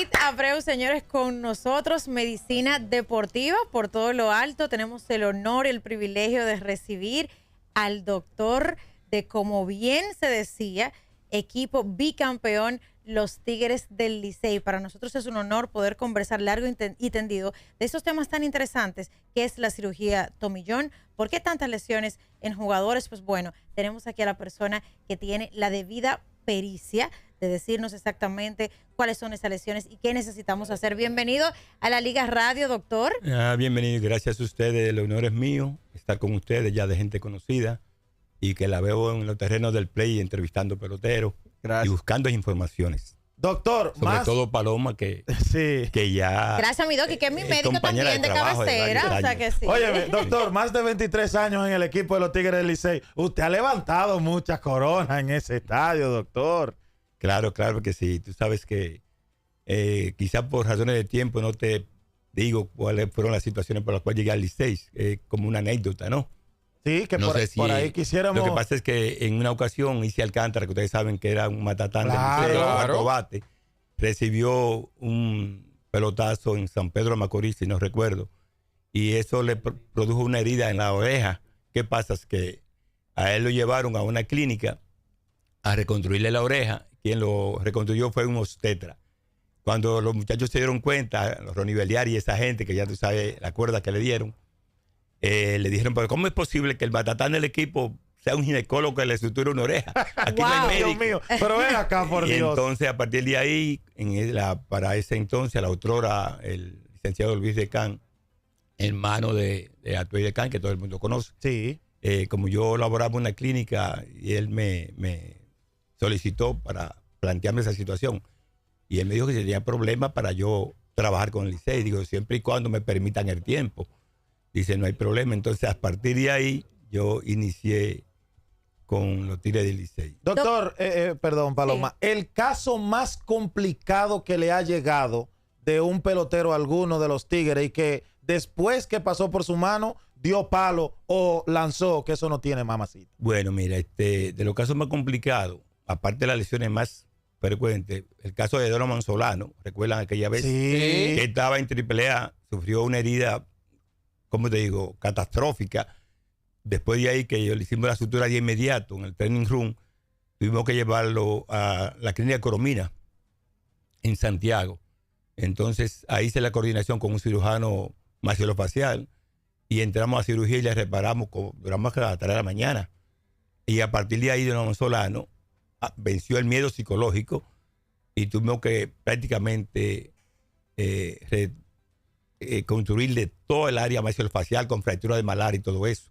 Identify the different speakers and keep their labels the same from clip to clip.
Speaker 1: David Abreu, señores, con nosotros, Medicina Deportiva, por todo lo alto. Tenemos el honor y el privilegio de recibir al doctor de, como bien se decía, equipo bicampeón, los Tigres del Licey. Para nosotros es un honor poder conversar largo y tendido de estos temas tan interesantes que es la cirugía tomillón. ¿Por qué tantas lesiones en jugadores? Pues bueno, tenemos aquí a la persona que tiene la debida pericia de decirnos exactamente cuáles son esas lesiones y qué necesitamos hacer. Bienvenido a la Liga Radio, doctor.
Speaker 2: Bienvenido, gracias a ustedes. El honor es mío estar con ustedes, ya de gente conocida, y que la veo en los terrenos del play entrevistando peloteros y buscando informaciones.
Speaker 3: Doctor,
Speaker 2: sobre todo Paloma, que ya...
Speaker 1: Gracias, mi doc, y que es mi médico también de cabecera. O sea que sí.
Speaker 3: Óyeme, doctor, más de 23 años en el equipo de los Tigres del Licey. Usted ha levantado muchas coronas en ese estadio, doctor.
Speaker 2: Claro que sí. Tú sabes que quizás por razones de tiempo no te digo cuáles fueron las situaciones por las cuales llegué al Licey. Como una anécdota, ¿no?
Speaker 3: Sí, que no por ahí quisiéramos...
Speaker 2: Lo que pasa es que en una ocasión Isi Alcántara, que ustedes saben que era un matatán del Liceo, bate, recibió un pelotazo en San Pedro de Macorís, si no recuerdo, y eso le produjo una herida en la oreja. ¿Qué pasa? Es que a él lo llevaron a una clínica a reconstruirle la oreja. Quien lo reconstruyó fue un obstetra. Cuando los muchachos se dieron cuenta, los Ronnie Beliari y esa gente, que ya tú sabes la cuerda que le dieron, le dijeron, pero ¿cómo es posible que el batatán del equipo sea un ginecólogo que le suture una oreja? Aquí no hay médico.
Speaker 3: Dios mío, pero ven acá, por
Speaker 2: y
Speaker 3: Dios.
Speaker 2: Entonces, a partir de ahí, para ese entonces, la autora, el licenciado Luis Decán, hermano de Atuey Decán, que todo el mundo conoce.
Speaker 3: Sí.
Speaker 2: Como yo laboraba en una clínica, y él me solicitó para plantearme esa situación. Y él me dijo que tenía problemas para yo trabajar con el Licey. Digo, siempre y cuando me permitan el tiempo. Dice, no hay problema. Entonces, a partir de ahí, yo inicié con los Tigres del Licey.
Speaker 3: Doctor, perdón, Paloma, sí. El caso más complicado que le ha llegado de un pelotero alguno de los Tigres y que después que pasó por su mano, dio palo o lanzó, que eso no tiene mamacita.
Speaker 2: Bueno, mira, de los casos más complicados, aparte de las lesiones más frecuentes, el caso de Donovan Solano, ¿recuerdan aquella vez?
Speaker 3: Sí.
Speaker 2: Que estaba en AAA, sufrió una herida, ¿cómo te digo?, catastrófica. Después de ahí que le hicimos la sutura de inmediato en el training room, tuvimos que llevarlo a la clínica Coromina en Santiago. Entonces ahí hice la coordinación con un cirujano maxilofacial y entramos a cirugía y le reparamos, duramos hasta las 3 de la mañana. Y a partir de ahí, Donovan Solano venció el miedo psicológico y tuvimos que prácticamente construirle todo el área maxilofacial con fractura de malar y todo eso.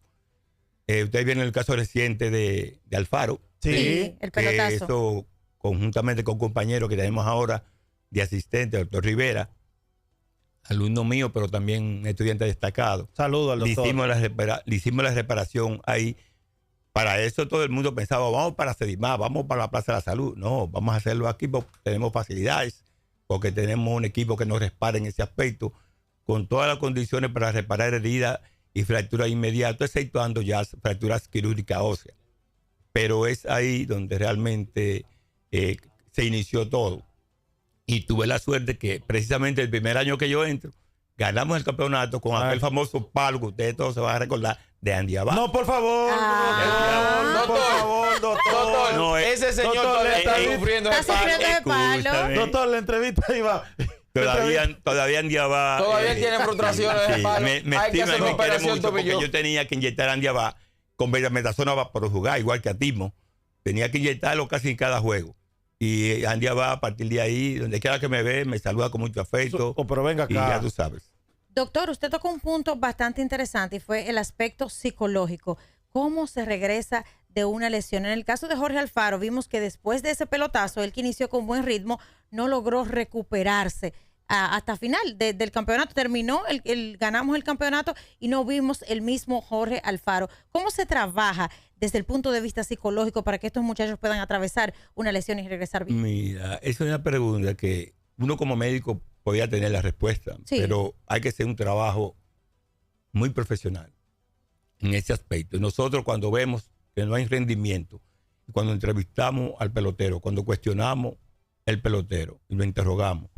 Speaker 2: Ustedes vieron el caso reciente de Alfaro.
Speaker 1: Sí, el pelotazo.
Speaker 2: Eso, conjuntamente con un compañero que tenemos ahora de asistente, el doctor Rivera, alumno mío, pero también un estudiante destacado.
Speaker 3: Saludos al doctor.
Speaker 2: Le hicimos la reparación ahí. Para eso todo el mundo pensaba, vamos para Sedimá, vamos para la Plaza de la Salud. No, vamos a hacerlo aquí porque tenemos facilidades, porque tenemos un equipo que nos respalda en ese aspecto, con todas las condiciones para reparar heridas y fracturas inmediatas, exceptuando ya fracturas quirúrgicas óseas. Pero es ahí donde realmente se inició todo. Y tuve la suerte que precisamente el primer año que yo entro, ganamos el campeonato con aquel famoso palo que ustedes todos se van a recordar de Andy Abad.
Speaker 3: No, por favor. Doctor.
Speaker 4: No, ese señor todavía está sufriendo de
Speaker 1: palo.
Speaker 3: Doctor, la entrevista iba...
Speaker 2: Todavía Andy Abad.
Speaker 4: Todavía tiene frustraciones de palo.
Speaker 2: Me estima y me quiere mucho porque yo tenía que inyectar a Andy Abad con betamethasona para jugar, igual que a Timo. Tenía que inyectarlo casi en cada juego. Y Andy Abad, a partir de ahí, donde quiera que me ve, me saluda con mucho afecto.
Speaker 3: Pero venga acá.
Speaker 2: Y ya tú sabes.
Speaker 1: Doctor, usted tocó un punto bastante interesante y fue el aspecto psicológico. ¿Cómo se regresa de una lesión? En el caso de Jorge Alfaro, vimos que después de ese pelotazo, él que inició con buen ritmo, no logró recuperarse hasta final del campeonato. Terminó, ganamos el campeonato y no vimos el mismo Jorge Alfaro. ¿Cómo se trabaja desde el punto de vista psicológico para que estos muchachos puedan atravesar una lesión y regresar bien?
Speaker 2: Mira, esa es una pregunta que uno como médico podía tener la respuesta, sí, pero hay que hacer un trabajo muy profesional en ese aspecto. Nosotros cuando vemos que no hay rendimiento, cuando entrevistamos al pelotero, cuando cuestionamos el pelotero y lo interrogamos,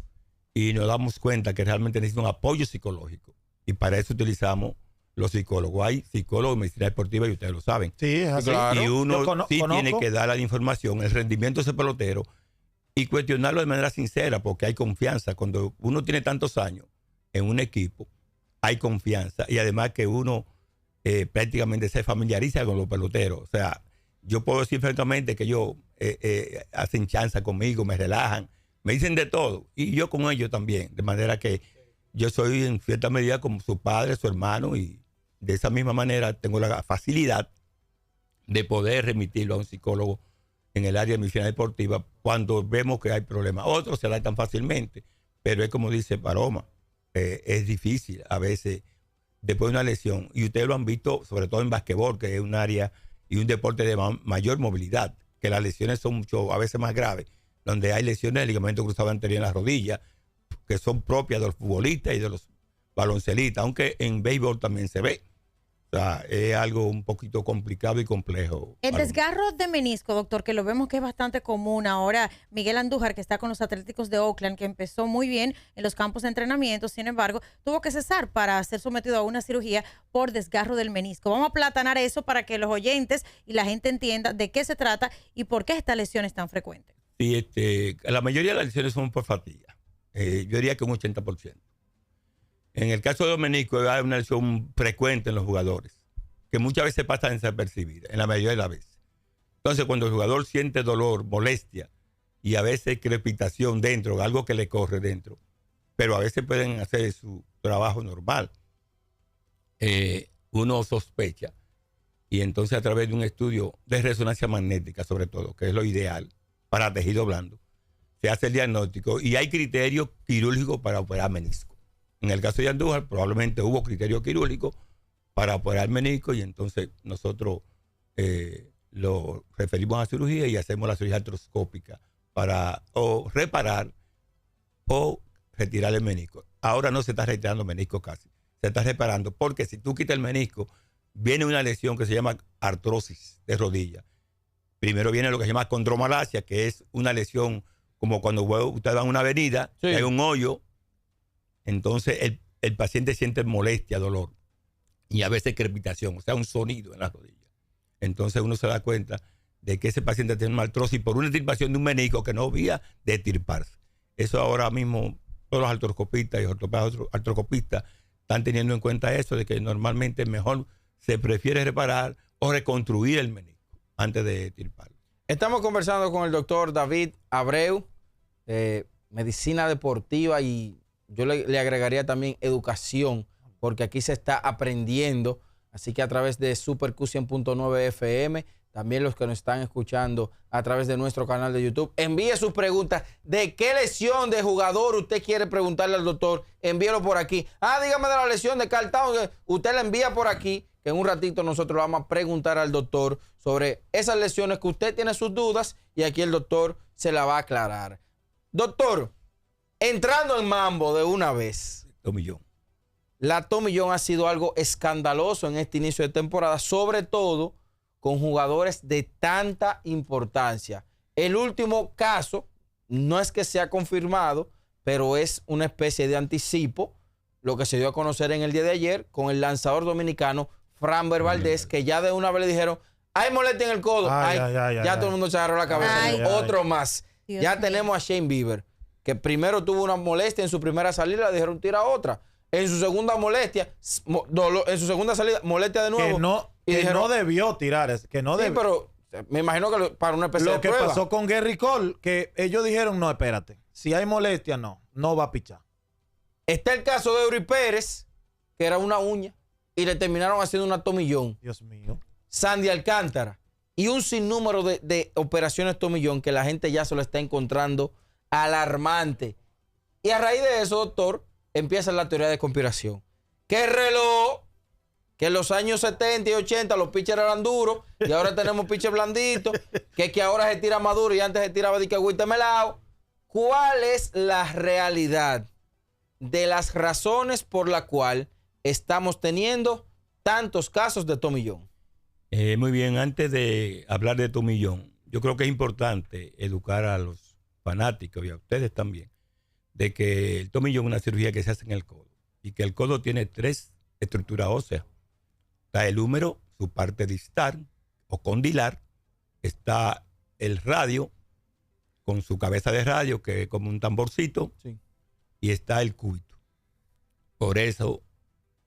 Speaker 2: y nos damos cuenta que realmente necesita un apoyo psicológico. Y para eso utilizamos los psicólogos. Hay psicólogos de medicina deportiva y ustedes lo saben.
Speaker 3: Sí, es así.
Speaker 2: Y uno
Speaker 3: conozco.
Speaker 2: tiene que dar la información, el rendimiento de ese pelotero y cuestionarlo de manera sincera porque hay confianza. Cuando uno tiene tantos años en un equipo, hay confianza y además que uno prácticamente se familiariza con los peloteros. O sea, yo puedo decir francamente que ellos hacen chanza conmigo, me relajan, me dicen de todo y yo con ellos también. De manera que yo soy en cierta medida como su padre, su hermano y de esa misma manera tengo la facilidad de poder remitirlo a un psicólogo en el área de medicina deportiva cuando vemos que hay problemas. Otros se adaptan fácilmente, pero es como dice Paloma, es difícil a veces después de una lesión. Y ustedes lo han visto, sobre todo en basquetbol, que es un área y un deporte de mayor movilidad, que las lesiones son mucho, a veces más graves, donde hay lesiones del ligamento cruzado anterior en la rodilla, que son propias de los futbolistas y de los baloncelistas, aunque en béisbol también se ve. O sea, es algo un poquito complicado y complejo.
Speaker 1: El desgarro de menisco, doctor, que lo vemos que es bastante común ahora. Miguel Andújar, que está con los Atléticos de Oakland, que empezó muy bien en los campos de entrenamiento, sin embargo, tuvo que cesar para ser sometido a una cirugía por desgarro del menisco. Vamos a platanar eso para que los oyentes y la gente entienda de qué se trata y por qué esta lesión es tan frecuente.
Speaker 2: Sí, la mayoría de las lesiones son por fatiga. Yo diría que un 80%. En el caso de los meniscos hay una lesión frecuente en los jugadores, que muchas veces pasa desapercibida, en la mayoría de las veces. Entonces, cuando el jugador siente dolor, molestia, y a veces crepitación dentro, algo que le corre dentro, pero a veces pueden hacer su trabajo normal, uno sospecha, y entonces a través de un estudio de resonancia magnética, sobre todo, que es lo ideal para tejido blando, se hace el diagnóstico y hay criterios quirúrgicos para operar menisco. En el caso de Andújar, probablemente hubo criterio quirúrgico para operar menisco y entonces nosotros lo referimos a cirugía y hacemos la cirugía artroscópica para o reparar o retirar el menisco. Ahora no se está retirando menisco casi, se está reparando porque si tú quitas el menisco, viene una lesión que se llama artrosis de rodilla. Primero viene lo que se llama condromalacia, que es una lesión como cuando usted va a una avenida, sí, hay un hoyo. Entonces el paciente siente molestia, dolor y a veces crepitación, o sea, un sonido en la rodilla. Entonces uno se da cuenta de que ese paciente tiene una artrosis por una extirpación de un menisco que no había de extirparse. Eso ahora mismo todos los artroscopistas y artroscopistas están teniendo en cuenta eso, de que normalmente mejor se prefiere reparar o reconstruir el menisco antes de extirparlo.
Speaker 4: Estamos conversando con el doctor David Abreu, medicina deportiva y yo le agregaría también educación, porque aquí se está aprendiendo. Así que a través de Super Q100.9 FM, también los que nos están escuchando a través de nuestro canal de YouTube, envíe sus preguntas. ¿De qué lesión de jugador usted quiere preguntarle al doctor? Envíelo por aquí. Dígame de la lesión de Karl Towns. Usted la envía por aquí, que en un ratito nosotros le vamos a preguntar al doctor sobre esas lesiones que usted tiene sus dudas y aquí el doctor se la va a aclarar. Doctor, entrando en mambo de una vez.
Speaker 2: Tommy John.
Speaker 4: La Tommy John ha sido algo escandaloso en este inicio de temporada, sobre todo con jugadores de tanta importancia. El último caso, no es que sea confirmado, pero es una especie de anticipo, lo que se dio a conocer en el día de ayer con el lanzador dominicano Framber Valdez, que ya de una vez le dijeron, hay molestia en el codo. Ya todo el mundo se agarró la cabeza. Otro más.
Speaker 1: Dios
Speaker 4: ya
Speaker 1: mío.
Speaker 4: tenemos a Shane Bieber, que primero tuvo una molestia en su primera salida, le dijeron tira otra. En su segunda molestia, en su segunda salida, molestia de nuevo.
Speaker 3: Que no debió tirar, que no debió.
Speaker 4: Sí, pero me imagino que para una especie de prueba.
Speaker 3: Lo que pasó con Gary Cole, que ellos dijeron, no, espérate, si hay molestia, no va a pichar.
Speaker 4: Está el caso de Eury Pérez, que era una uña, y le terminaron haciendo una Tommy John.
Speaker 3: Dios mío.
Speaker 4: Sandy Alcántara. Y un sinnúmero de operaciones Tommy John que la gente ya se lo está encontrando alarmante. Y a raíz de eso, doctor, empieza la teoría de conspiración. Que el reloj, que en los años 70 y 80 los pitchers eran duros y ahora tenemos pitchers blanditos, que ahora se tira maduro y antes se tiraba de que agüita melao. ¿Cuál es la realidad de las razones por la cual estamos teniendo tantos casos de Tommy John?
Speaker 2: Muy bien, antes de hablar de Tommy John, yo creo que es importante educar a los fanáticos y a ustedes también de que el tomillón es una cirugía que se hace en el codo y que el codo tiene 3 estructuras óseas. Está el húmero, su parte distal o condilar, está el radio con su cabeza de radio que es como un tamborcito,
Speaker 4: Sí.
Speaker 2: y está el cúbito. Por eso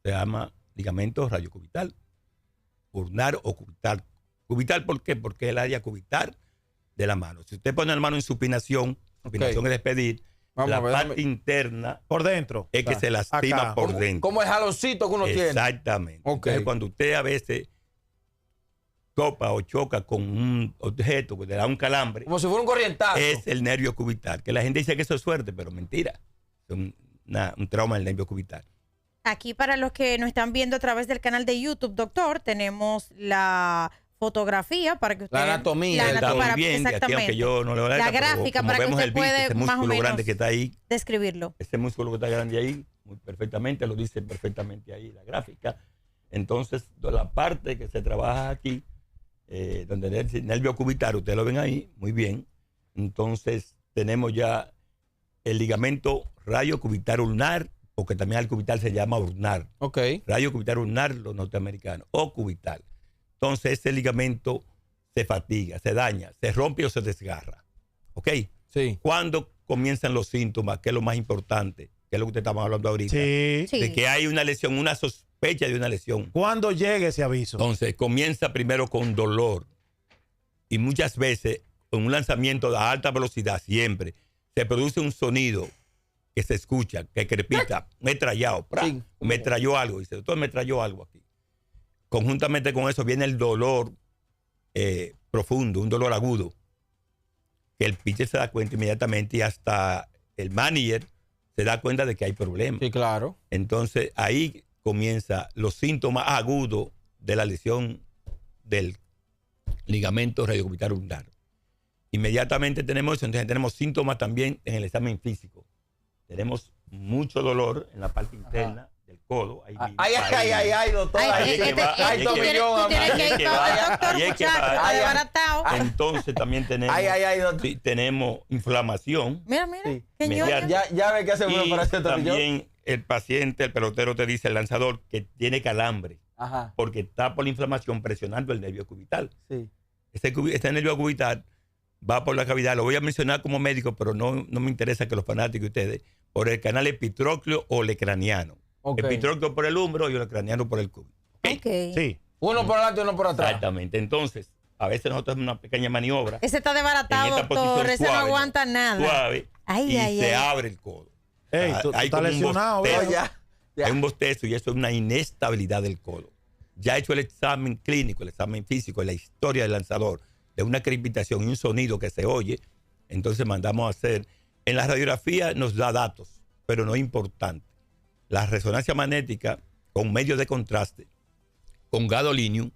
Speaker 2: se llama ligamento radiocubital, urnar o cubital. Cubital, ¿por qué? Porque es el área cubital de la mano. Si usted pone la mano en supinación, supinación es despedir,
Speaker 4: Vamos
Speaker 2: la
Speaker 4: a ver,
Speaker 2: parte interna
Speaker 3: Por dentro.
Speaker 2: es que se lastima
Speaker 3: Acá.
Speaker 2: por dentro.
Speaker 4: Como el jaloncito que uno tiene.
Speaker 2: Exactamente.
Speaker 4: Ok.
Speaker 2: Entonces, cuando usted a veces topa o choca con un objeto que le da un calambre,
Speaker 4: Como si fuera un corrientazo.
Speaker 2: es el nervio cubital. Que la gente dice que eso es suerte, pero mentira. Es un trauma del nervio cubital.
Speaker 1: Aquí para los que nos están viendo a través del canal de YouTube, doctor, tenemos la fotografía para que usted...
Speaker 4: La anatomía.
Speaker 1: La
Speaker 2: Está
Speaker 1: anatomía,
Speaker 2: muy bien, de aquí,
Speaker 1: exactamente.
Speaker 2: aunque yo no le voy a
Speaker 1: La
Speaker 2: dar, pero
Speaker 1: gráfica
Speaker 2: como
Speaker 1: para que
Speaker 2: vemos
Speaker 1: usted
Speaker 2: el bíceps,
Speaker 1: puede
Speaker 2: ese
Speaker 1: más o
Speaker 2: músculo grande
Speaker 1: menos
Speaker 2: que está ahí,
Speaker 1: describirlo.
Speaker 2: ese músculo que está grande ahí, muy perfectamente, lo dice perfectamente ahí la gráfica. Entonces, la parte que se trabaja aquí, donde el nervio cubital, ustedes lo ven ahí, muy bien. Entonces, tenemos ya el ligamento radiocubital ulnar, porque también al cubital se llama ulnar.
Speaker 4: Ok.
Speaker 2: Radiocubital ulnar, los norteamericanos, o cubital. Entonces, ese ligamento se fatiga, se daña, se rompe o se desgarra. ¿Ok?
Speaker 4: Sí.
Speaker 2: ¿Cuándo comienzan los síntomas? ¿Qué es lo más importante? ¿Qué es lo que usted estaba hablando ahorita?
Speaker 3: Sí.
Speaker 1: Sí.
Speaker 2: De que hay una lesión, una sospecha de una lesión.
Speaker 3: ¿Cuándo llegue ese aviso?
Speaker 2: Entonces, comienza primero con dolor. Y muchas veces, con un lanzamiento a alta velocidad, siempre, se produce un sonido que se escucha, que crepita, me trayó,
Speaker 4: Sí.
Speaker 2: me trayó algo. Dice, doctor, me trayó algo aquí. Conjuntamente con eso viene el dolor profundo, un dolor agudo, que el pitcher se da cuenta inmediatamente y hasta el manager se da cuenta de que hay problemas.
Speaker 4: Sí, claro.
Speaker 2: Entonces ahí comienzan los síntomas agudos de la lesión del ligamento radiocubital ulnar. Inmediatamente tenemos eso, entonces tenemos síntomas también en el examen físico. Tenemos mucho dolor en la parte interna del codo. Ahí mismo,
Speaker 4: Ay, doctor.
Speaker 1: Ay,
Speaker 2: Ahí es que va, ahí es
Speaker 1: tú
Speaker 2: que
Speaker 1: tienes
Speaker 2: va,
Speaker 1: que
Speaker 2: ahí es
Speaker 1: ir
Speaker 2: que
Speaker 1: para
Speaker 2: va,
Speaker 1: el doctor,
Speaker 2: ahí es que
Speaker 1: muchacho,
Speaker 2: va.
Speaker 1: está desbaratado.
Speaker 2: Entonces también tenemos,
Speaker 4: Doctor.
Speaker 2: sí, tenemos inflamación.
Speaker 1: Mira,
Speaker 4: Sí.
Speaker 1: qué ñoño.
Speaker 2: Mediante-
Speaker 4: Ya ve que hace una
Speaker 2: Y
Speaker 4: operación de tomillón.
Speaker 2: también el paciente, el pelotero te dice, el lanzador, que tiene calambre
Speaker 4: Ajá.
Speaker 2: porque está por la inflamación presionando el nervio cubital.
Speaker 4: Sí.
Speaker 2: Este nervio cubital va por la cavidad. Lo voy a mencionar como médico, pero no me interesa que los fanáticos ustedes, por el canal epitrócleo o lecraniano.
Speaker 4: Ok.
Speaker 2: Epitrócleo por el hombro y el lecraniano por el cúbito.
Speaker 1: Ok.
Speaker 3: Sí.
Speaker 4: Uno por adelante y uno por atrás.
Speaker 2: Exactamente. Entonces, a veces nosotros hacemos una pequeña maniobra.
Speaker 1: Ese está
Speaker 2: en
Speaker 1: desbaratado,
Speaker 2: esta
Speaker 1: doctor.
Speaker 2: posición
Speaker 1: Ese no
Speaker 2: suave,
Speaker 1: aguanta nada.
Speaker 2: Suave.
Speaker 1: Ay,
Speaker 2: y
Speaker 1: ay,
Speaker 2: se
Speaker 1: ay.
Speaker 2: abre el codo.
Speaker 3: Ey,
Speaker 2: Ah,
Speaker 3: tú
Speaker 2: hay
Speaker 3: estás
Speaker 2: como un
Speaker 3: lesionado,
Speaker 2: bostezo.
Speaker 3: ¿verdad?
Speaker 4: Ya.
Speaker 2: Hay un bostezo y eso es una inestabilidad del codo. Ya he hecho el examen clínico, el examen físico, la historia del lanzador, de una crepitación y un sonido que se oye, entonces mandamos a hacer. En la radiografía nos da datos, pero no es importante. La resonancia magnética con medios de contraste, con gadolinium,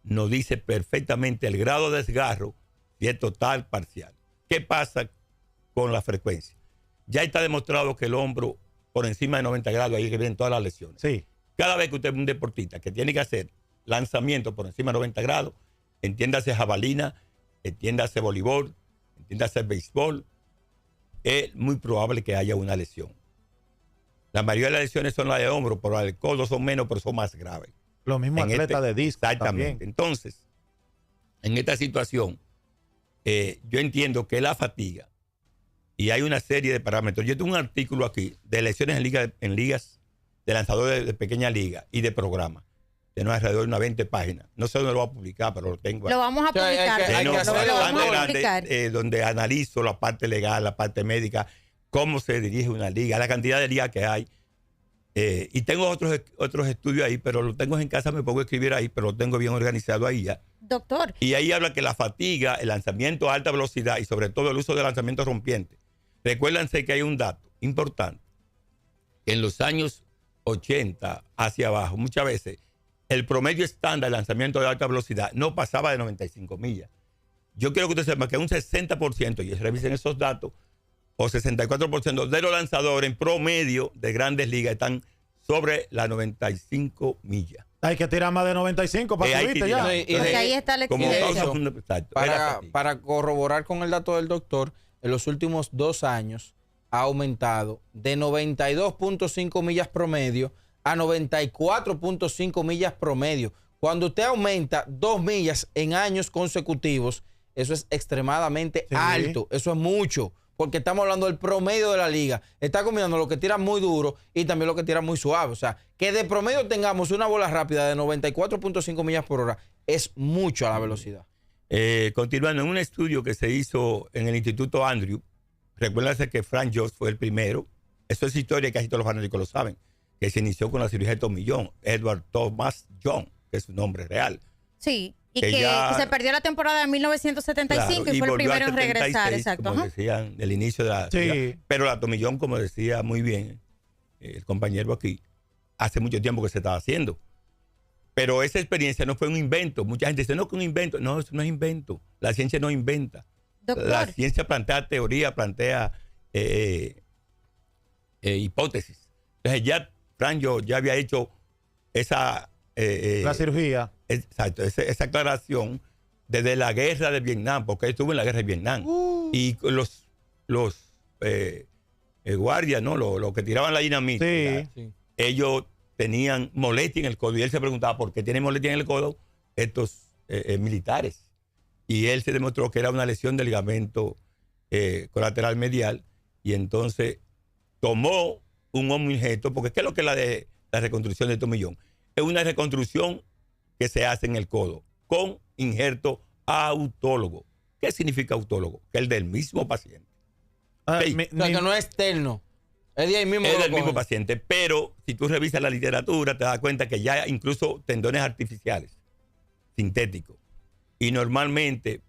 Speaker 2: nos dice perfectamente el grado de desgarro, si es total, parcial. ¿Qué pasa con la frecuencia? Ya está demostrado que el hombro por encima de 90 grados, ahí es que vienen todas las lesiones.
Speaker 3: Sí.
Speaker 2: Cada vez que usted es un deportista que tiene que hacer lanzamiento por encima de 90 grados, entiéndase jabalina, entiéndase voleibol, entiéndase béisbol, es muy probable que haya una lesión. La mayoría de las lesiones son las de hombro, pero las del codo son menos, pero son más graves.
Speaker 3: Los mismos
Speaker 2: En
Speaker 3: atletas de disco
Speaker 2: Exactamente.
Speaker 3: también.
Speaker 2: Entonces, en esta situación, yo entiendo que la fatiga, y hay una serie de parámetros. Yo tengo un artículo aquí de lesiones en ligas de lanzadores de pequeña liga y de programa. Tiene alrededor de unas 20 páginas. No sé dónde lo voy a publicar, pero lo tengo.
Speaker 1: Lo vamos a
Speaker 4: Sí, hay
Speaker 1: publicar.
Speaker 4: que- hay
Speaker 2: Tengo
Speaker 4: que hacerlo,
Speaker 1: lo vamos a
Speaker 2: bastante
Speaker 1: publicar.
Speaker 2: grande, donde analizo la parte legal, la parte médica, cómo se dirige una liga, la cantidad de ligas que hay. Y tengo otros estudios ahí, pero lo tengo en casa, me pongo a escribir ahí, pero lo tengo bien organizado ahí ya.
Speaker 1: Doctor,
Speaker 2: Y ahí habla que la fatiga, el lanzamiento a alta velocidad y sobre todo el uso de lanzamiento rompiente. Recuérdense que hay un dato importante. En los años 80 hacia abajo, muchas veces, el promedio estándar de lanzamiento de alta velocidad no pasaba de 95 millas. Yo quiero que ustedes sepan que un 60%, y revisen esos datos, o 64% de los lanzadores en promedio de grandes ligas están sobre las 95 millas.
Speaker 3: Hay que tirar más de 95 para
Speaker 2: Hay que
Speaker 3: subirte ya.
Speaker 2: tirar.
Speaker 4: Sí, y
Speaker 1: porque
Speaker 4: de-
Speaker 1: ahí está la
Speaker 2: Como
Speaker 1: exigencia.
Speaker 2: causa exacto, es la fatiga.
Speaker 4: Para corroborar con el dato del doctor, en los últimos 2 años, ha aumentado de 92.5 millas promedio a 94.5 millas promedio. Cuando usted aumenta 2 millas en años consecutivos, eso es extremadamente alto, eso es mucho, porque estamos hablando del promedio de la liga. Está combinando lo que tira muy duro y también lo que tira muy suave. O sea, que de promedio tengamos una bola rápida de 94.5 millas por hora es mucho a la velocidad.
Speaker 2: Continuando, en un estudio que se hizo en el Instituto Andrew, recuérdense que Frank Jost fue el primero. Eso es historia y casi todos los fanáticos lo saben, que se inició con la cirugía de tomillón. Edward Thomas John, que es su nombre real.
Speaker 1: Sí, y que se perdió la temporada de 1975
Speaker 2: claro,
Speaker 1: y fue el primero en
Speaker 2: 76,
Speaker 1: regresar, exacto.
Speaker 2: Como decían, del inicio de la... Pero la tomillón, como decía muy bien el compañero aquí, hace mucho tiempo que se estaba haciendo. Pero esa experiencia no fue un invento. Mucha gente dice, no, que un invento. No, eso no es invento. La ciencia no inventa.
Speaker 1: Doctor.
Speaker 2: La ciencia plantea teoría, plantea hipótesis. Entonces ya Frank ya había hecho esa...
Speaker 3: la cirugía.
Speaker 2: Exacto, esa aclaración desde la guerra de Vietnam, porque él estuvo en la guerra de Vietnam. Y los guardias, ¿no? Los que tiraban la dinamita,
Speaker 3: sí.
Speaker 2: Ellos tenían molestia en el codo. Y él se preguntaba por qué tienen molestia en el codo estos militares. Y él se demostró que era una lesión del ligamento colateral medial. Y entonces tomó un objeto, porque ¿qué es lo que es la reconstrucción de tomillón? Es una reconstrucción que se hace en el codo con injerto autólogo. ¿Qué significa autólogo? Que es el del mismo paciente.
Speaker 4: O sea, que no es externo. Es del mismo
Speaker 2: paciente. Pero si tú revisas la literatura, te das cuenta que ya incluso tendones artificiales, sintéticos, y normalmente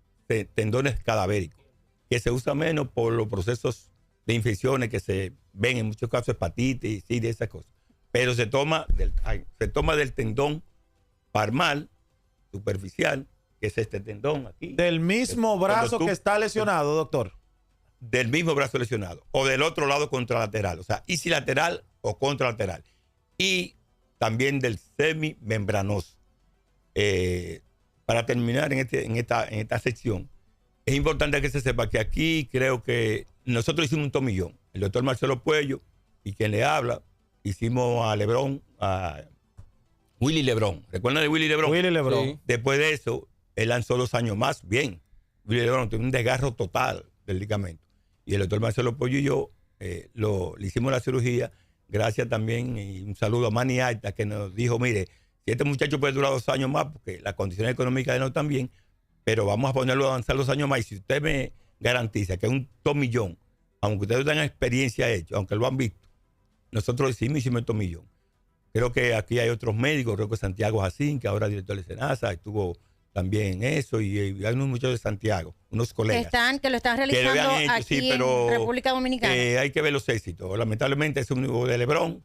Speaker 2: tendones cadavéricos, que se usa menos por los procesos de infecciones que se ven en muchos casos, hepatitis y de esas cosas. Pero se toma del tendón palmar superficial, que es este tendón aquí.
Speaker 3: Del mismo brazo que está lesionado, doctor.
Speaker 2: Del mismo brazo lesionado. O del otro lado contralateral. O sea, ipsilateral o contralateral. Y también del semimembranoso. Para terminar en esta sección, es importante que se sepa que aquí creo que nosotros hicimos un tomillón. El doctor Marcelo Puello y quien le habla, hicimos a Lebrón, a Willy Lebrón. ¿Recuerdan de Willy Lebrón?
Speaker 3: Willy Lebrón. Sí.
Speaker 2: Después de eso, él lanzó 2 años más. Bien. Willy Lebrón tuvo un desgarro total del ligamento. Y el doctor Marcelo Puello y yo le hicimos la cirugía. Gracias también y un saludo a Manny Alta, que nos dijo, mire, si este muchacho puede durar 2 años más, porque las condiciones económicas de él no están bien, pero vamos a ponerlo a avanzar 2 años más. Y si usted me garantiza que es un tomillón, aunque ustedes no tengan experiencia hecho, aunque lo han visto, nosotros hicimos el tomillón. Creo que aquí hay otros médicos, creo que Santiago Jacín, que ahora es director de SENASA, estuvo también en eso, y hay unos muchachos de Santiago, unos colegas.
Speaker 1: Que lo están realizando
Speaker 2: hecho,
Speaker 1: aquí
Speaker 2: sí, pero,
Speaker 1: en República Dominicana.
Speaker 2: Hay que ver los éxitos. Lamentablemente ese único de Lebrón,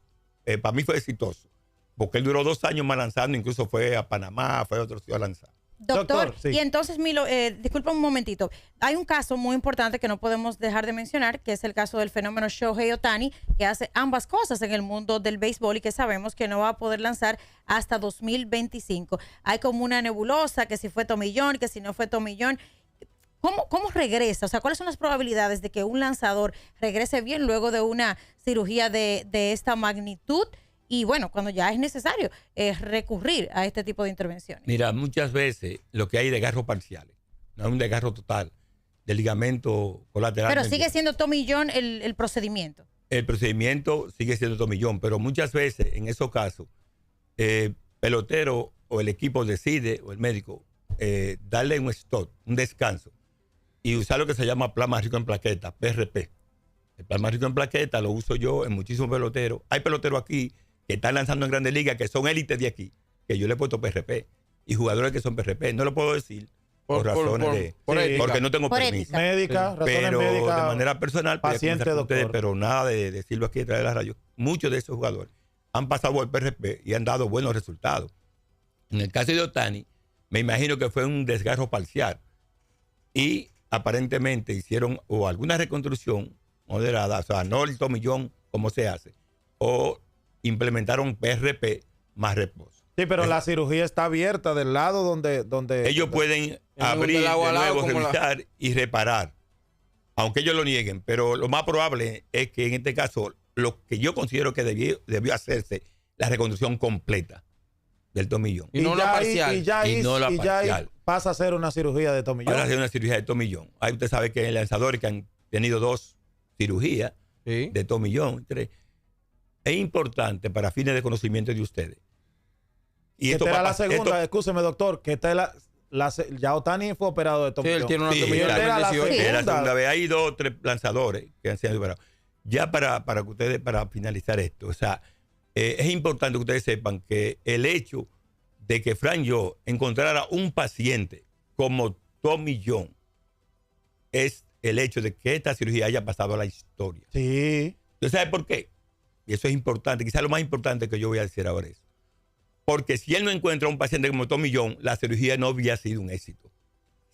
Speaker 2: para mí fue exitoso, porque él duró 2 años más lanzando, incluso fue a Panamá, fue a otro sitio a lanzar.
Speaker 1: Doctor,
Speaker 3: sí.
Speaker 1: Y entonces, Milo, disculpa un momentito. Hay un caso muy importante que no podemos dejar de mencionar, que es el caso del fenómeno Shohei Ohtani, que hace ambas cosas en el mundo del béisbol y que sabemos que no va a poder lanzar hasta 2025. Hay como una nebulosa, que si fue tomillón, que si no fue tomillón. ¿Cómo regresa? O sea, ¿cuáles son las probabilidades de que un lanzador regrese bien luego de una cirugía de esta magnitud? Y bueno, cuando ya es necesario recurrir a este tipo de intervenciones.
Speaker 2: Mira, muchas veces lo que hay desgarros parciales, no es un desgarro total del ligamento colateral.
Speaker 1: Pero sigue siendo tomillón el procedimiento.
Speaker 2: El procedimiento sigue siendo tomillón, pero muchas veces en esos casos, pelotero o el equipo decide, o el médico, darle un stop, un descanso, y usar lo que se llama plasma rico en plaquetas, PRP. El plasma rico en plaquetas lo uso yo en muchísimos peloteros. Hay peloteros aquí que están lanzando en Grandes Ligas, que son élites de aquí, que yo le he puesto PRP, y jugadores que son PRP. No lo puedo decir por razones porque no tengo permiso.
Speaker 3: Médica, razones
Speaker 2: pero
Speaker 3: médicas.
Speaker 2: De manera personal,
Speaker 3: paciente, doctor.
Speaker 2: Ustedes, pero nada de decirlo aquí a través de la radio. Muchos de esos jugadores han pasado por el PRP y han dado buenos resultados. En el caso de Ohtani, me imagino que fue un desgarro parcial y aparentemente hicieron o alguna reconstrucción moderada, o sea, no el tomillón como se hace, o implementaron PRP más reposo.
Speaker 3: Sí, pero la cirugía está abierta del lado donde
Speaker 2: ellos pueden abrir de nuevo, revisar y reparar. aunque ellos lo nieguen, pero lo más probable es que en este caso, lo que yo considero que debió hacerse, la reconstrucción completa del tomillón.
Speaker 4: Y no la parcial.
Speaker 2: Y no la parcial.
Speaker 3: Pasa a ser una cirugía de tomillón.
Speaker 2: Para hacer una cirugía de tomillón. Ahí usted sabe que hay lanzadores que han tenido 2 cirugías de tomillón. 3. Es importante para fines de conocimiento de ustedes. Y
Speaker 3: esta era la segunda, escúcheme, doctor, que esta es ya Ohtani fue operado de tomillón.
Speaker 4: Sí, él tiene una tomillón.
Speaker 3: Era la
Speaker 2: segunda vez. Hay 2 o 3 lanzadores que han sido operados. Ya para que ustedes, para finalizar esto, o sea, es importante que ustedes sepan que el hecho de que Frank Yo encontrara un paciente como Tommy John es el hecho de que esta cirugía haya pasado a la historia.
Speaker 3: Sí.
Speaker 2: ¿Usted sabe por qué? Y eso es importante, quizás lo más importante que yo voy a decir ahora es, porque si él no encuentra un paciente como Tommy John, la cirugía no había sido un éxito.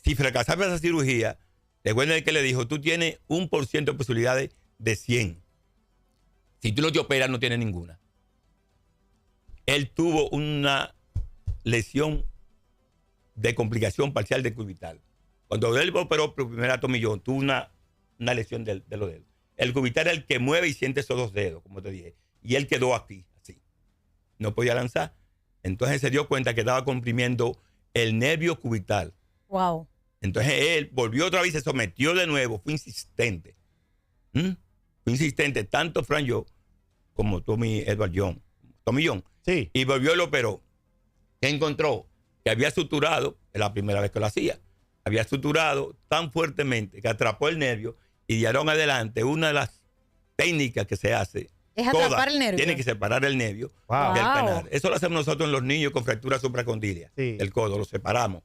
Speaker 2: Si fracasaba esa cirugía, recuerden que le dijo, tú tienes 1% de posibilidades de 100. Si tú no te operas, no tienes ninguna. Él tuvo una lesión de complicación parcial de cubital. Cuando él operó por primera vez Tommy John, tuvo una lesión de los dedos. El cubital es el que mueve y siente esos 2 dedos, como te dije. Y él quedó aquí, así. No podía lanzar. Entonces se dio cuenta que estaba comprimiendo el nervio cubital.
Speaker 1: Wow.
Speaker 2: Entonces él volvió otra vez y se sometió de nuevo. Fue insistente. Fue insistente tanto Frank Yo como Tommy John.
Speaker 3: Sí.
Speaker 2: Y volvió y lo operó. ¿Qué encontró? Que había suturado, es la primera vez que lo hacía, había suturado tan fuertemente que atrapó el nervio y de ahora en adelante una de las técnicas que se hace
Speaker 1: es atrapar el nervio.
Speaker 2: Tiene que separar el nervio
Speaker 3: Wow.
Speaker 2: del canal. Eso lo hacemos nosotros en los niños con fractura supracondílea.
Speaker 3: Sí.
Speaker 2: El codo, lo separamos.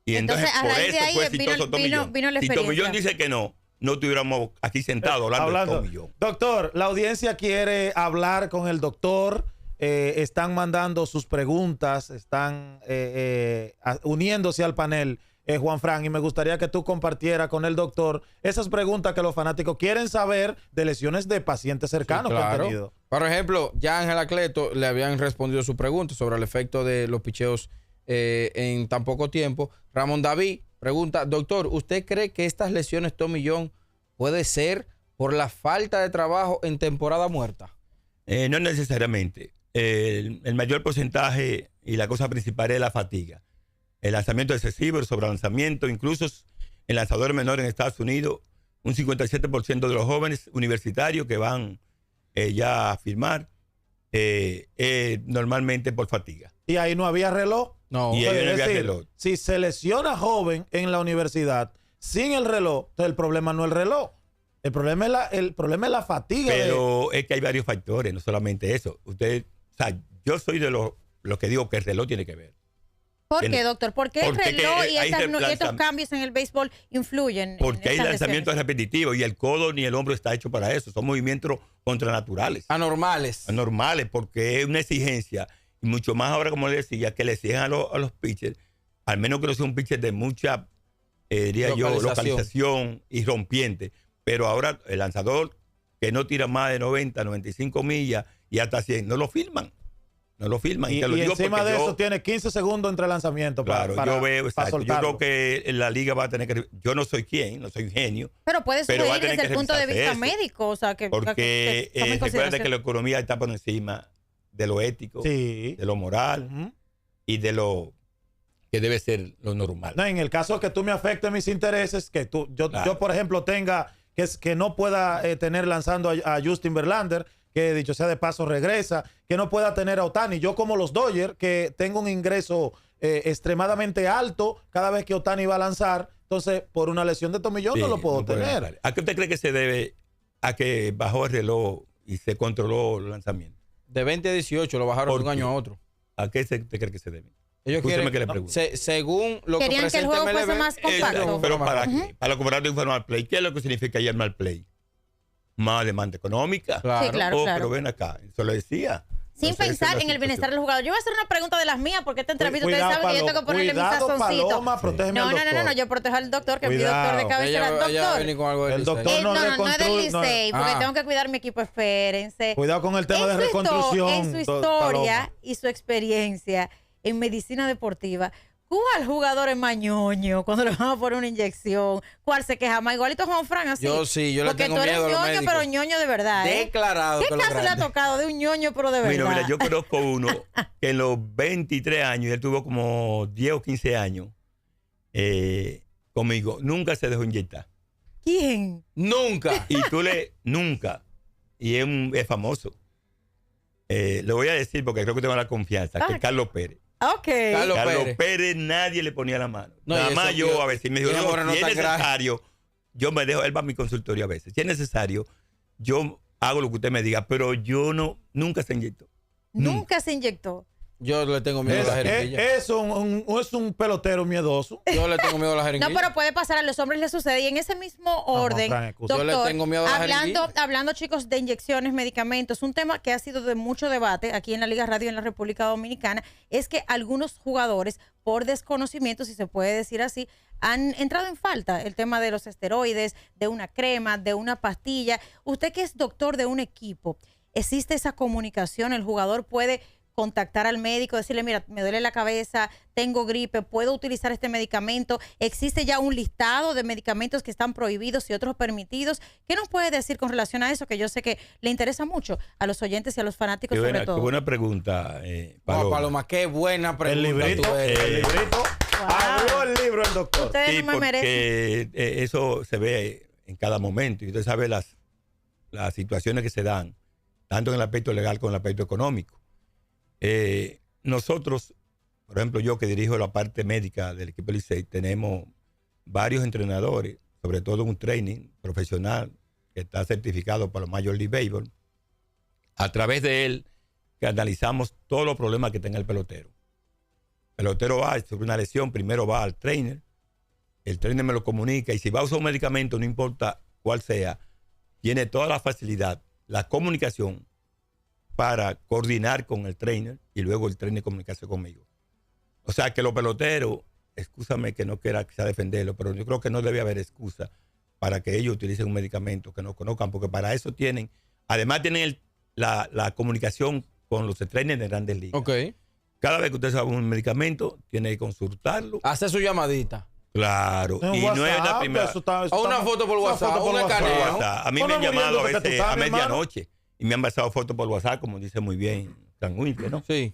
Speaker 2: Y
Speaker 1: Entonces,
Speaker 2: entonces
Speaker 1: a
Speaker 2: por
Speaker 1: raíz de
Speaker 2: eso
Speaker 1: ahí
Speaker 2: fue
Speaker 1: vino
Speaker 2: exitoso Tommy John.
Speaker 1: la
Speaker 2: Si
Speaker 1: experiencia.
Speaker 2: Tommy John dice que no estuviéramos aquí sentados hablando de Tommy John.
Speaker 3: Doctor, la audiencia quiere hablar con el doctor. Están mandando sus preguntas, están uniéndose al panel, Juan Fran, y me gustaría que tú compartieras con el doctor esas preguntas que los fanáticos quieren saber de lesiones de pacientes cercanos que han tenido.
Speaker 4: Por ejemplo, ya Ángela Cleto le habían respondido su pregunta sobre el efecto de los picheos en tan poco tiempo. Ramón David pregunta, doctor, ¿usted cree que estas lesiones Tommy John puede ser por la falta de trabajo en temporada muerta?
Speaker 2: No necesariamente. El mayor porcentaje y la cosa principal es la fatiga. El lanzamiento excesivo, el sobrelanzamiento, incluso en lanzadores menores en Estados Unidos, un 57% de los jóvenes universitarios que van ya a firmar, normalmente por fatiga.
Speaker 3: Y ahí no había reloj.
Speaker 4: No.
Speaker 2: Y ahí no había reloj.
Speaker 3: Si se lesiona joven en la universidad sin el reloj, entonces el problema no es el reloj. El problema es la fatiga.
Speaker 2: Pero es que hay varios factores, no solamente eso. Yo soy de los que digo que el reloj tiene que ver.
Speaker 1: ¿Por qué, doctor? ¿Por qué el reloj y estos cambios en el béisbol influyen?
Speaker 2: Porque hay lanzamientos repetitivos y el codo ni el hombro está hecho para eso. Son movimientos contranaturales.
Speaker 4: Anormales.
Speaker 2: Anormales, porque es una exigencia. Y mucho más ahora, como le decía, que le exigen a los pitchers, al menos que no sea un pitcher de mucha, localización y rompiente. Pero ahora el lanzador que no tira más de 90, 95 millas y hasta 100, no lo firman. No lo firman.
Speaker 3: Y encima de eso tiene 15 segundos entre lanzamientos.
Speaker 2: Claro, yo veo, exacto. Yo creo que la liga va a tener que... Yo no soy no soy un genio.
Speaker 1: Pero puede ser desde el punto de vista médico. O sea,
Speaker 2: porque recuerda que la economía está por encima de lo ético, de lo moral y de lo que debe ser lo normal.
Speaker 3: No, en el caso que tú me afectes mis intereses, que yo por ejemplo, tenga... Que no pueda tener lanzando a Justin Verlander, que dicho sea de paso regresa, que no pueda tener a Ohtani. Yo como los Dodgers, que tengo un ingreso extremadamente alto cada vez que Ohtani va a lanzar, entonces por una lesión de tomillón no lo puedo tener.
Speaker 2: ¿A qué usted cree que se debe a que bajó el reloj y se controló el lanzamiento?
Speaker 4: De 20 a 18 lo bajaron de un año a otro.
Speaker 2: ¿A qué usted cree que se debe?
Speaker 4: Ellos quieren que le pregunte. Según lo que presenta
Speaker 1: que el juego fuese más compacto.
Speaker 2: Pero ¿para qué? Para comprar de informal play. ¿Qué es lo que significa informal play? Más demanda económica.
Speaker 1: Claro. Sí, claro.
Speaker 2: Pero ven acá, eso lo decía.
Speaker 1: Sin pensar en el bienestar del jugador. Yo voy a hacer una pregunta de las mías, porque esta entrevista ustedes saben que yo tengo que ponerle mi sazoncito.
Speaker 3: Paloma,
Speaker 1: no, yo protejo al doctor, que es mi doctor de cabecera.
Speaker 3: El doctor
Speaker 1: no es del Licey, porque tengo que cuidar mi equipo, espérense.
Speaker 3: Cuidado con el tema de reconstrucción.
Speaker 1: En su historia y su experiencia en medicina deportiva, ¿Cuál jugador es más ñoño cuando le van a poner una inyección? ¿Cuál se queja más? Igualito a Juan Fran, así.
Speaker 4: Yo sí, yo le tengo
Speaker 1: Porque tú
Speaker 4: miedo a
Speaker 1: eres
Speaker 4: los
Speaker 1: ñoño,
Speaker 4: médicos.
Speaker 1: pero ñoño de verdad, ¿eh?
Speaker 4: Declarado.
Speaker 1: ¿Qué
Speaker 4: que lo
Speaker 1: caso le ha
Speaker 4: grande.
Speaker 1: tocado de un ñoño, pero de verdad?
Speaker 2: Mira, yo conozco uno que en los 23 años, él tuvo como 10 o 15 años conmigo, nunca se dejó inyectar.
Speaker 1: ¿Quién?
Speaker 4: Nunca.
Speaker 2: Y nunca. Y es famoso. Lo voy a decir porque creo que tengo la confianza, que es Carlos Pérez.
Speaker 1: Ok.
Speaker 4: Carlos
Speaker 2: Carlos Pérez nadie le ponía la mano.
Speaker 4: No,
Speaker 2: Nada
Speaker 4: y
Speaker 2: más
Speaker 4: eso,
Speaker 2: yo a veces me dijo,
Speaker 4: tiene
Speaker 2: no,
Speaker 4: moreno
Speaker 2: si es
Speaker 4: tan grande.
Speaker 2: necesario, yo me dejo, él va a mi consultorio a veces. Si es necesario, yo hago lo que usted me diga, pero yo nunca se inyectó.
Speaker 1: Nunca se inyectó.
Speaker 4: Yo le tengo miedo a la jeringuilla.
Speaker 3: Es un pelotero miedoso.
Speaker 4: Yo le tengo miedo a la
Speaker 1: No,
Speaker 4: jeringuilla.
Speaker 1: pero puede pasar, a los hombres les sucede. Y en ese mismo orden,
Speaker 3: Fran, excusa.
Speaker 1: doctor,
Speaker 4: Yo le tengo miedo a la jeringuilla.
Speaker 1: hablando, chicos, de inyecciones, medicamentos, un tema que ha sido de mucho debate aquí en la Liga Radio en la República Dominicana, es que algunos jugadores, por desconocimiento, si se puede decir así, han entrado en falta el tema de los esteroides, de una crema, de una pastilla. Usted que es doctor de un equipo, ¿existe esa comunicación? ¿El jugador puede contactar al médico, decirle, mira, me duele la cabeza, tengo gripe, puedo utilizar este medicamento? ¿Existe ya un listado de medicamentos que están prohibidos y otros permitidos? ¿Qué nos puede decir con relación a eso? Que yo sé que le interesa mucho a los oyentes y a los fanáticos sobre todo.
Speaker 2: Qué buena pregunta, Paloma.
Speaker 4: No, Paloma, qué buena pregunta.
Speaker 3: El librito,
Speaker 4: tú eres.
Speaker 3: el librito. Abrió el libro el doctor.
Speaker 1: Ustedes
Speaker 2: Sí,
Speaker 1: no me merecen.
Speaker 2: porque eso se ve en cada momento y usted sabe las situaciones que se dan, tanto en el aspecto legal como en el aspecto económico. Nosotros, por ejemplo, yo que dirijo la parte médica del equipo Licey, tenemos varios entrenadores, sobre todo un training profesional que está certificado por la Major League Baseball. A través de él, que analizamos todos los problemas que tenga el pelotero. El pelotero va sobre una lesión, primero va al trainer, el trainer me lo comunica y si va a usar un medicamento, no importa cuál sea, tiene toda la facilidad, la comunicación para coordinar con el trainer y luego el trainer comunicarse conmigo. O sea que los peloteros, excúsame que no quiera quizá defenderlo, pero yo creo que no debe haber excusa para que ellos utilicen un medicamento que no conozcan, porque para eso tienen, además tienen la comunicación con los trainers de grandes ligas.
Speaker 4: Ok.
Speaker 2: Cada vez que usted sabe un medicamento, tiene que consultarlo.
Speaker 4: Hace su llamadita.
Speaker 2: Claro. Y no es la primera.
Speaker 4: O una foto por WhatsApp, un escaneo.
Speaker 2: A mí me han llamado a veces a medianoche y me han pasado fotos por WhatsApp, como dice muy bien Frank Wilke, ¿no?
Speaker 4: Sí.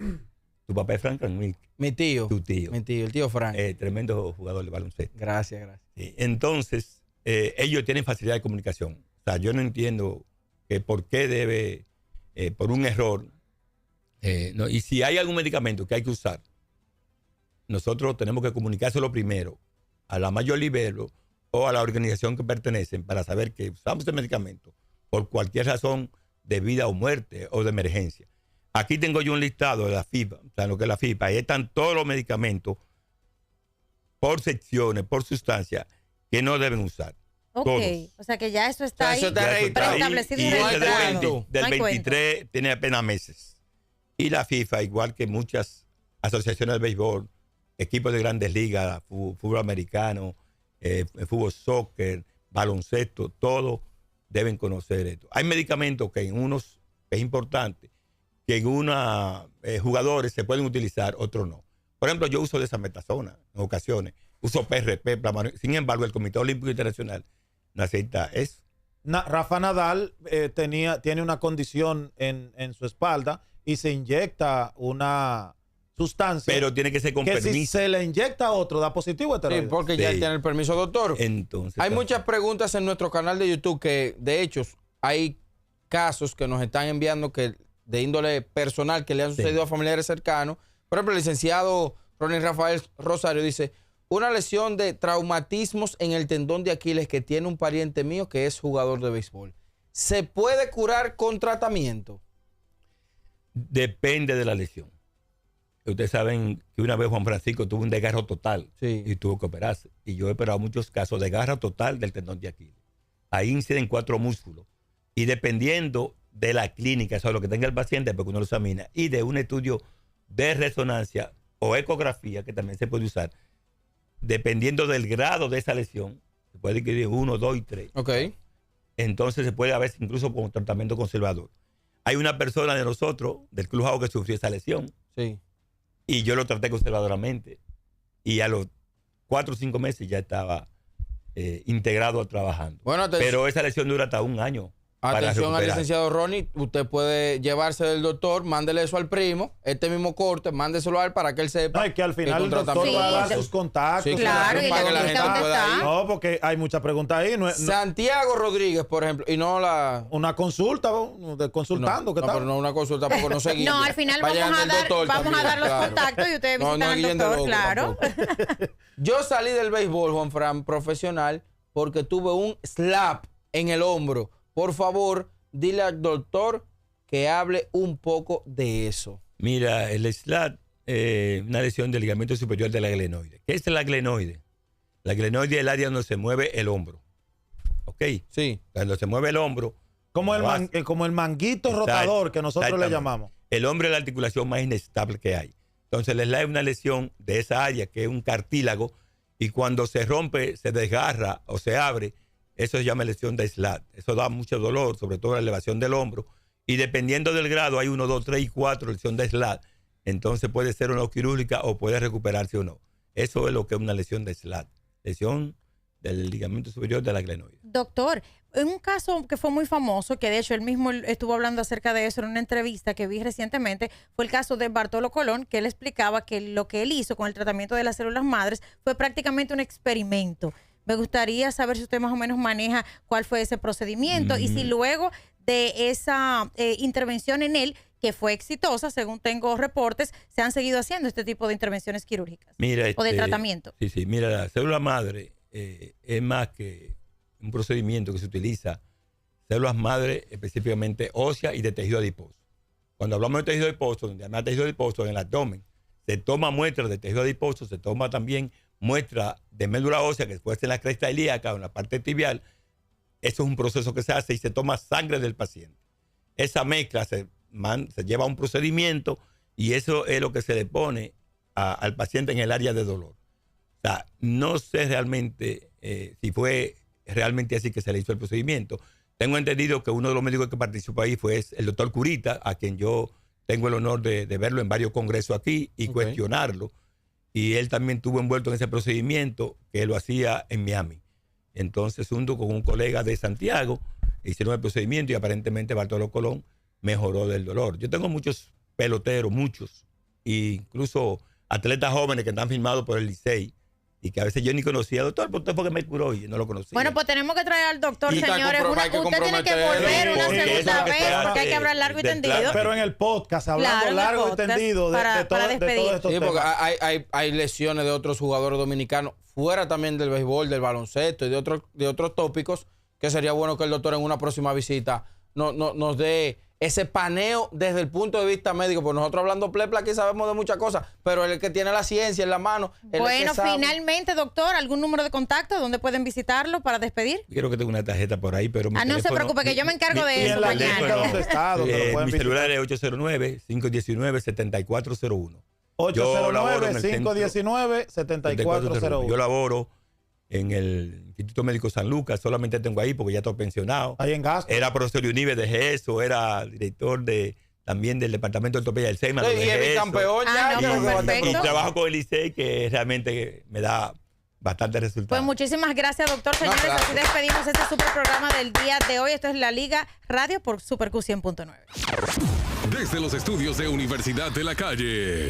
Speaker 2: Tu papá es Frank Wilke.
Speaker 4: Mi tío.
Speaker 2: Tu tío.
Speaker 4: Mi tío, el tío Frank.
Speaker 2: Tremendo jugador de baloncesto.
Speaker 4: Gracias, gracias.
Speaker 2: Sí. Entonces, ellos tienen facilidad de comunicación. O sea, yo no entiendo por qué debe, por un error, no, y si hay algún medicamento que hay que usar, nosotros tenemos que comunicárselo primero a la Major League Baseball o a la organización que pertenecen para saber que usamos ese medicamento por cualquier razón de vida o muerte o de emergencia. Aquí tengo yo un listado de la FIFA, o sea, lo que es la FIFA, ahí están todos los medicamentos por secciones, por sustancias, que no deben usar.
Speaker 1: Ok,
Speaker 2: todos.
Speaker 1: o sea que ya eso está
Speaker 4: O sea,
Speaker 1: ahí
Speaker 4: eso está registrado.
Speaker 1: preestablecido y
Speaker 2: Y ese
Speaker 1: registrado.
Speaker 2: del
Speaker 1: No hay
Speaker 2: 23 tiene apenas meses. Y la FIFA, igual que muchas asociaciones de béisbol, equipos de grandes ligas, fútbol americano, fútbol soccer, baloncesto, todos deben conocer esto. Hay medicamentos que en unos es importante, que en unos jugadores se pueden utilizar, otros no. Por ejemplo, yo uso desametasona en ocasiones, uso PRP, sin embargo, el Comité Olímpico Internacional no acepta eso.
Speaker 3: Rafa Nadal tiene una condición en su espalda y se inyecta una sustancia.
Speaker 2: Pero tiene que ser con
Speaker 3: que
Speaker 2: permiso.
Speaker 3: si se le inyecta a otro, da positivo
Speaker 4: Sí,
Speaker 3: esteroide.
Speaker 4: porque ya
Speaker 2: Sí.
Speaker 4: tiene el permiso, doctor.
Speaker 2: Entonces,
Speaker 4: Hay
Speaker 2: claro.
Speaker 4: muchas preguntas en nuestro canal de YouTube que, de hecho, hay casos que nos están enviando que de índole personal que le han sucedido a familiares cercanos. Por ejemplo, el licenciado Ronnie Rafael Rosario dice, una lesión de traumatismos en el tendón de Aquiles que tiene un pariente mío que es jugador de béisbol. ¿Se puede curar con tratamiento?
Speaker 2: Depende de la lesión. Ustedes saben que una vez Juan Francisco tuvo un desgarro total y tuvo que operarse. Y yo he operado muchos casos de desgarro total del tendón de Aquiles. Ahí inciden 4 músculos. Y dependiendo de la clínica, eso es lo que tenga el paciente, porque uno lo examina, y de un estudio de resonancia o ecografía, que también se puede usar, dependiendo del grado de esa lesión, se puede dividir 1, 2 y 3.
Speaker 4: Ok.
Speaker 2: Entonces se puede a veces incluso con tratamiento conservador. Hay una persona de nosotros, del Club Jau, que sufrió esa lesión.
Speaker 4: Sí.
Speaker 2: Y yo lo traté conservadoramente. y a los 4 o 5 meses ya estaba integrado trabajando.
Speaker 4: Bueno,
Speaker 2: pero esa lesión dura hasta un año.
Speaker 4: Atención al licenciado Ronnie, usted puede llevarse del doctor, mándele eso al primo, este mismo corte, mándeselo a él para que él sepa.
Speaker 3: No, es que al final el doctor va a dar sus contactos.
Speaker 4: Sí, claro,
Speaker 1: para que la gente pueda ir.
Speaker 3: No, porque hay muchas preguntas ahí.
Speaker 4: Santiago Rodríguez, por ejemplo, y no la...
Speaker 3: Una consulta, consultando, ¿qué tal?
Speaker 4: Pero no una consulta, porque no seguimos.
Speaker 1: No, al final vamos a dar los contactos y ustedes visitan al doctor, claro.
Speaker 4: Yo salí del béisbol, Juan Fran, profesional, porque tuve un slap en el hombro. Por favor, dile al doctor que hable un poco de eso.
Speaker 2: Mira, el SLAT es una lesión del ligamento superior de la glenoide. ¿Qué es la glenoide? La glenoide es el área donde se mueve el hombro. ¿Ok?
Speaker 4: Sí.
Speaker 2: Cuando se mueve el hombro.
Speaker 3: Como el manguito rotador que nosotros le llamamos.
Speaker 2: El hombro es la articulación más inestable que hay. Entonces, el SLAT es una lesión de esa área que es un cartílago y cuando se rompe, se desgarra o se abre. Eso se llama lesión de SLAT. Eso da mucho dolor, sobre todo la elevación del hombro. Y dependiendo del grado, hay 1, 2, 3 y 4 lesión de SLAT. Entonces puede ser una quirúrgica o puede recuperarse o no. Eso es lo que es una lesión de SLAT. Lesión del ligamento superior de la glenoide.
Speaker 1: Doctor, en un caso que fue muy famoso, que de hecho él mismo estuvo hablando acerca de eso en una entrevista que vi recientemente, fue el caso de Bartolo Colón, que él explicaba que lo que él hizo con el tratamiento de las células madres fue prácticamente un experimento. Me gustaría saber si usted más o menos maneja cuál fue ese procedimiento y si luego de esa intervención en él, que fue exitosa, según tengo reportes, se han seguido haciendo este tipo de intervenciones quirúrgicas o de tratamiento.
Speaker 2: Sí. Mira, la célula madre es más que un procedimiento que se utiliza, células madre específicamente óseas y de tejido adiposo. Cuando hablamos de tejido adiposo, donde además de tejido adiposo en el abdomen, se toma muestras de tejido adiposo, se toma también muestra de médula ósea que puede ser en la cresta ilíaca o en la parte tibial. Eso es un proceso que se hace y se toma sangre del paciente. Esa mezcla se lleva a un procedimiento y eso es lo que se le pone al paciente en el área de dolor. O sea, no sé realmente si fue realmente así que se le hizo el procedimiento. Tengo entendido que uno de los médicos que participó ahí fue el doctor Curita, a quien yo tengo el honor de verlo en varios congresos aquí y cuestionarlo. Y él también estuvo envuelto en ese procedimiento que lo hacía en Miami. Entonces, junto con un colega de Santiago, hicieron el procedimiento y aparentemente Bartolo Colón mejoró del dolor. Yo tengo muchos peloteros, muchos, e incluso atletas jóvenes que están firmados por el Licey y que a veces yo ni conocía. Doctor, ¿por qué fue que me curó? Y no lo conocía.
Speaker 1: Bueno, pues tenemos que traer al doctor, señores. Usted tiene que volver una segunda vez porque hay que hablar largo y tendido.
Speaker 3: Pero en el podcast, hablando largo y tendido de todo esto.
Speaker 4: Sí, porque hay lesiones de otros jugadores dominicanos, fuera también del béisbol, del baloncesto y de otros tópicos, que sería bueno que el doctor en una próxima visita nos dé ese paneo desde el punto de vista médico, porque nosotros hablando plepla aquí sabemos de muchas cosas, pero el que tiene la ciencia en la mano.
Speaker 1: Bueno, finalmente, doctor, ¿algún número de contacto donde pueden visitarlo para despedir?
Speaker 2: Quiero que tenga una tarjeta por ahí, pero
Speaker 1: no se preocupe, que yo me encargo de eso mañana.
Speaker 3: ¿Dónde está?
Speaker 2: Mi celular es 809-519-7401.
Speaker 3: 809-519-7401.
Speaker 2: Yo laboro en el Instituto Médico San Lucas, solamente tengo ahí porque ya estoy pensionado.
Speaker 3: Ahí en Gasco.
Speaker 2: Era profesor de UNIBE, dejé eso, era director también del departamento de ortopedia del SEMA.
Speaker 4: Sí, y es campeón ya.
Speaker 2: Y trabajo con el Licey, que realmente me da bastante resultado.
Speaker 1: Pues muchísimas gracias, doctor. Señores, así despedimos este super programa del día de hoy. Esto es La Liga Radio por Super Q 100.9.
Speaker 5: Desde los estudios de Universidad de la Calle.